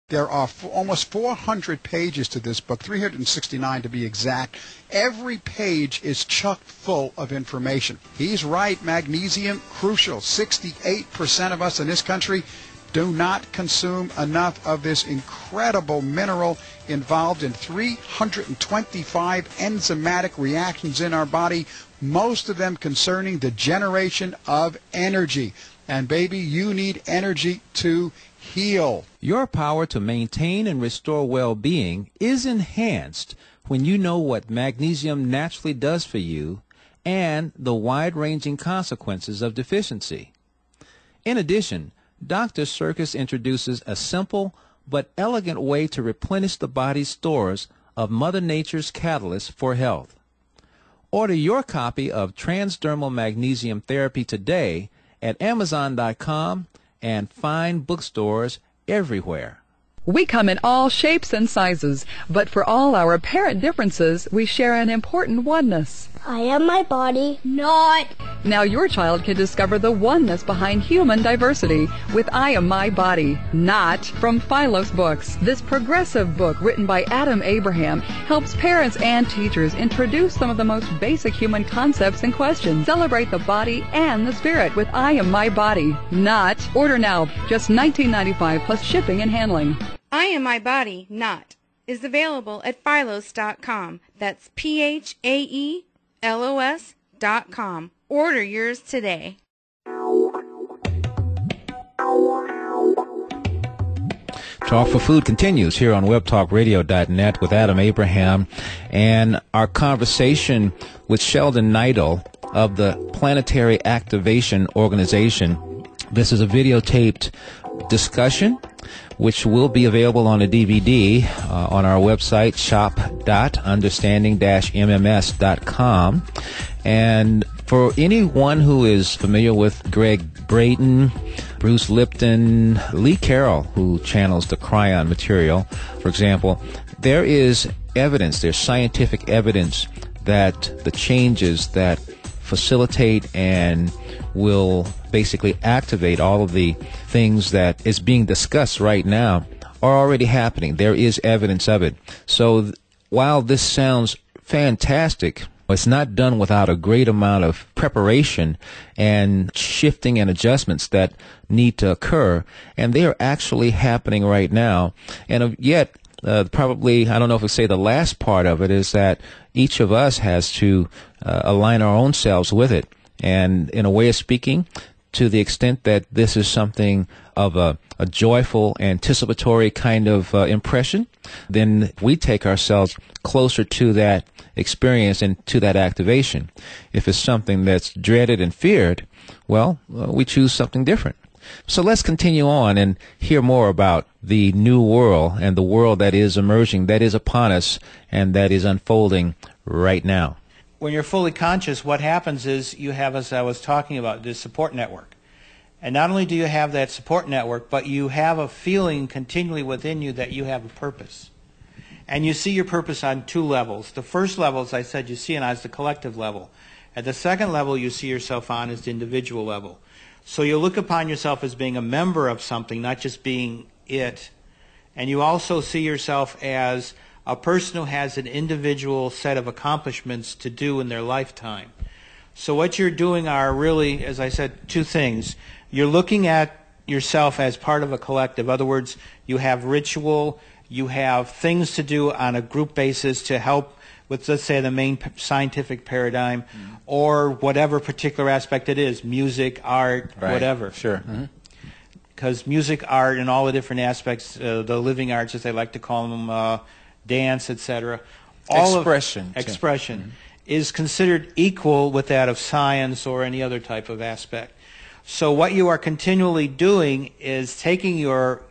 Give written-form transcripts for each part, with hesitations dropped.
There are almost 400 pages to this book, 369 to be exact. Every page is chock full of information. He's right, magnesium, crucial. 68% of us in this country do not consume enough of this incredible mineral involved in 325 enzymatic reactions in our body, most of them concerning the generation of energy. And baby, you need energy to heal. Your power to maintain and restore well-being is enhanced when you know what magnesium naturally does for you and the wide-ranging consequences of deficiency. In addition, Dr. Circus introduces a simple but elegant way to replenish the body's stores of Mother Nature's catalyst for health. Order your copy of Transdermal Magnesium Therapy today at Amazon.com and fine bookstores everywhere. We come in all shapes and sizes, but for all our apparent differences, we share an important oneness. I am my body, not. Now your child can discover the oneness behind human diversity with I Am My Body, Not from Philos Books. This progressive book written by Adam Abraham helps parents and teachers introduce some of the most basic human concepts and questions. Celebrate the body and the spirit with I Am My Body, Not. Order now, just $19.95 plus shipping and handling. I Am My Body, Not is available at Philos.com. That's PHAELOS.com. Order yours today. Talk for Food continues here on WebTalkRadio.net with Adam Abraham and our conversation with Sheldan Nidle of the Planetary Activation Organization. This is a videotaped discussion which will be available on a DVD on our website, shop.understanding-mms.com. And for anyone who is familiar with Greg Braden, Bruce Lipton, Lee Carroll, who channels the Cryon material, for example, there is evidence, there's scientific evidence that the changes that facilitate and will basically activate all of the things that is being discussed right now are already happening. There is evidence of it. So while this sounds fantastic, it's not done without a great amount of preparation and shifting and adjustments that need to occur, and they are actually happening right now. And yet, probably, I don't know if I say the last part of it is that each of us has to align our own selves with it. And in a way of speaking, to the extent that this is something of a joyful, anticipatory kind of impression, then we take ourselves closer to that experience and to that activation. If it's something that's dreaded and feared, well, we choose something different. So let's continue on and hear more about the new world and the world that is emerging, that is upon us, and that is unfolding right now. When you're fully conscious, what happens is you have, as I was talking about, this support network. And not only do you have that support network, but you have a feeling continually within you that you have a purpose. And you see your purpose on two levels. The first level, as I said, you see it as the collective level. At the second level, you see yourself on as the individual level. So you look upon yourself as being a member of something, not just being it. And you also see yourself as a person who has an individual set of accomplishments to do in their lifetime. So what you're doing are really, as I said, two things. You're looking at yourself as part of a collective. In other words, you have ritual, you have things to do on a group basis to help with, let's say, the main scientific paradigm, or whatever particular aspect it is, music, art, right. Whatever. Sure. Because music, art, and all the different aspects, the living arts, as they like to call them, dance, etc. Expression is considered equal with that of science or any other type of aspect. So what you are continually doing is taking your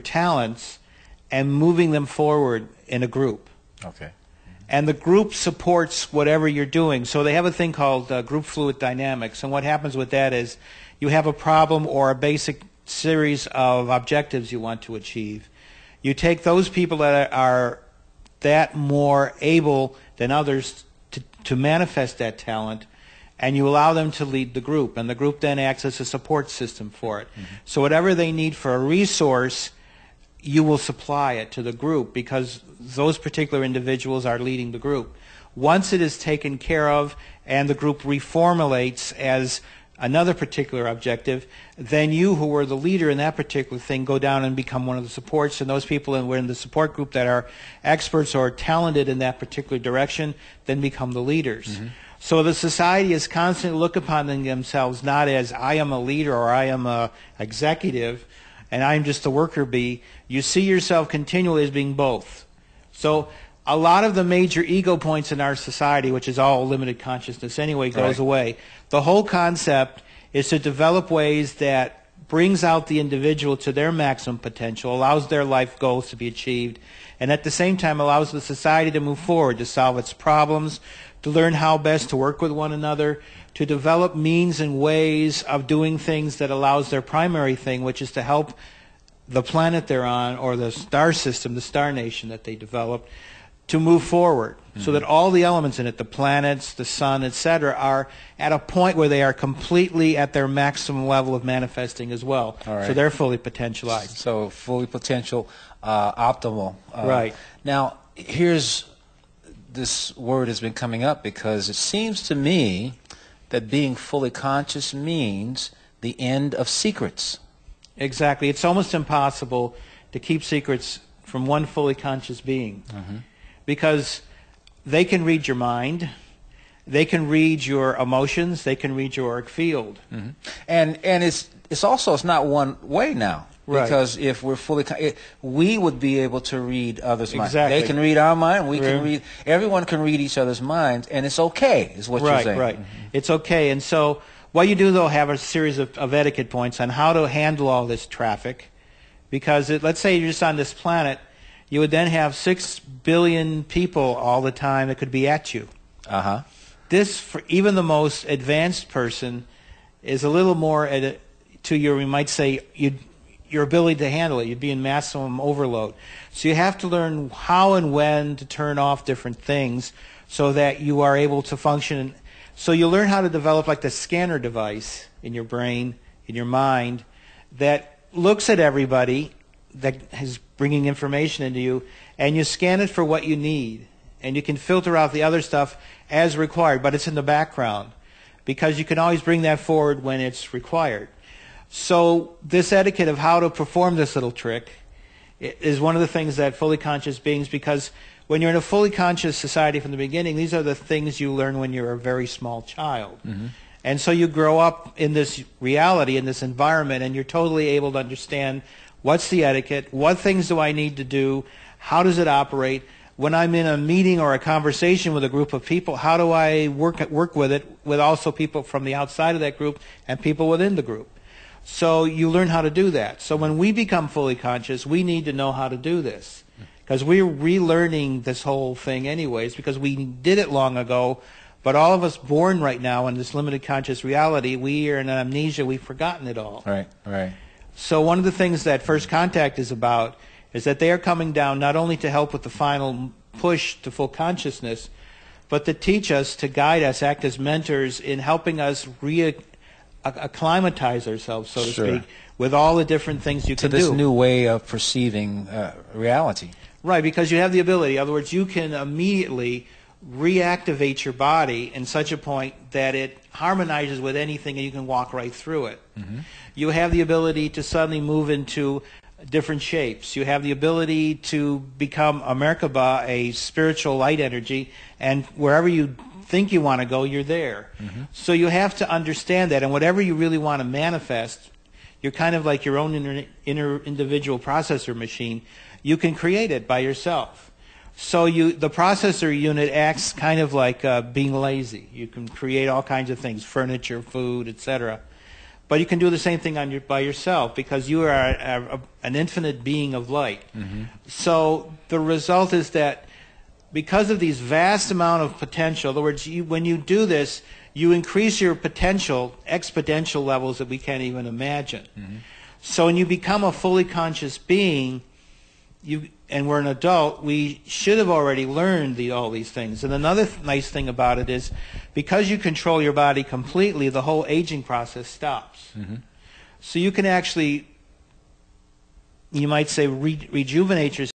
talents and moving them forward in a group. Okay. And the group supports whatever you're doing. So they have a thing called group fluid dynamics. And what happens with that is you have a problem or a basic series of objectives you want to achieve. You take those people that are that more able than others to manifest that talent, and you allow them to lead the group, and the group then acts as a support system for it. So whatever they need for a resource, you will supply it to the group because those particular individuals are leading the group. Once it is taken care of and the group reformulates as another particular objective, then you, who were the leader in that particular thing, go down and become one of the supports, and those people who are in the support group that are experts or talented in that particular direction then become the leaders. So the society is constantly look upon themselves not as I am a leader or I am a executive and I'm just a worker bee. You see yourself continually as being both. So a lot of the major ego points in our society, which is all limited consciousness anyway, goes away. The whole concept is to develop ways that brings out the individual to their maximum potential, allows their life goals to be achieved, and at the same time allows the society to move forward, to solve its problems, to learn how best to work with one another, to develop means and ways of doing things that allows their primary thing, which is to help the planet they're on, or the star system, the star nation that they developed, to move forward, so that all the elements in it, the planets, the sun, etc., are at a point where they are completely at their maximum level of manifesting as well. So they're fully potentialized. So fully potential, optimal. Right. Now, here's this word has been coming up because it seems to me that being fully conscious means the end of secrets. Exactly. It's almost impossible to keep secrets from one fully conscious being. Because they can read your mind, they can read your emotions, they can read your auric field. And it's also, it's not one way now. Because if we're fully, we would be able to read others' minds. They can read our mind, we can read, everyone can read each other's minds, and it's okay, is what you're saying. Right. It's okay. And so what you do, though, have a series of etiquette points on how to handle all this traffic. Because let's say you're just on this planet, you would then have 6 billion people all the time that could be at you. This, for even the most advanced person, is a little more to your, we might say, your ability to handle it. You'd be in maximum overload. So you have to learn how and when to turn off different things so that you are able to function. So you learn how to develop like the scanner device in your brain, in your mind, that looks at everybody, that is bringing information into you, and you scan it for what you need. And you can filter out the other stuff as required, but it's in the background, because you can always bring that forward when it's required. So this etiquette of how to perform this little trick is one of the things that fully conscious beings, because when you're in a fully conscious society from the beginning, these are the things you learn when you're a very small child. And so you grow up in this reality, in this environment, and you're totally able to understand what's the etiquette, what things do I need to do, how does it operate. When I'm in a meeting or a conversation with a group of people, how do I work with it, with also people from the outside of that group and people within the group. So you learn how to do that. So when we become fully conscious, we need to know how to do this, because we're relearning this whole thing anyways, because we did it long ago, but all of us born right now in this limited conscious reality, we are in amnesia, we've forgotten it all. Right. So one of the things that First Contact is about is that they are coming down not only to help with the final push to full consciousness, but to teach us, to guide us, act as mentors in helping us acclimatize ourselves, so to speak, with all the different things you can do. To this new way of perceiving reality. Right, because you have the ability. In other words, you can immediately reactivate your body in such a point that it harmonizes with anything and you can walk right through it. You have the ability to suddenly move into different shapes. You have the ability to become a Merkaba, a spiritual light energy, and wherever you think you want to go, you're there. So you have to understand that, and whatever you really want to manifest, you're kind of like your own inner individual processor machine. You can create it by yourself. So the processor unit acts kind of like being lazy. You can create all kinds of things, furniture, food, etc. But you can do the same thing by yourself, because you are an infinite being of light. So the result is that because of these vast amount of potential, in other words, when you do this, you increase your potential, exponential levels that we can't even imagine. So when you become a fully conscious being, and we're an adult, we should have already learned all these things. And another nice thing about it is, because you control your body completely, the whole aging process stops. So you can actually you might say, rejuvenate yourself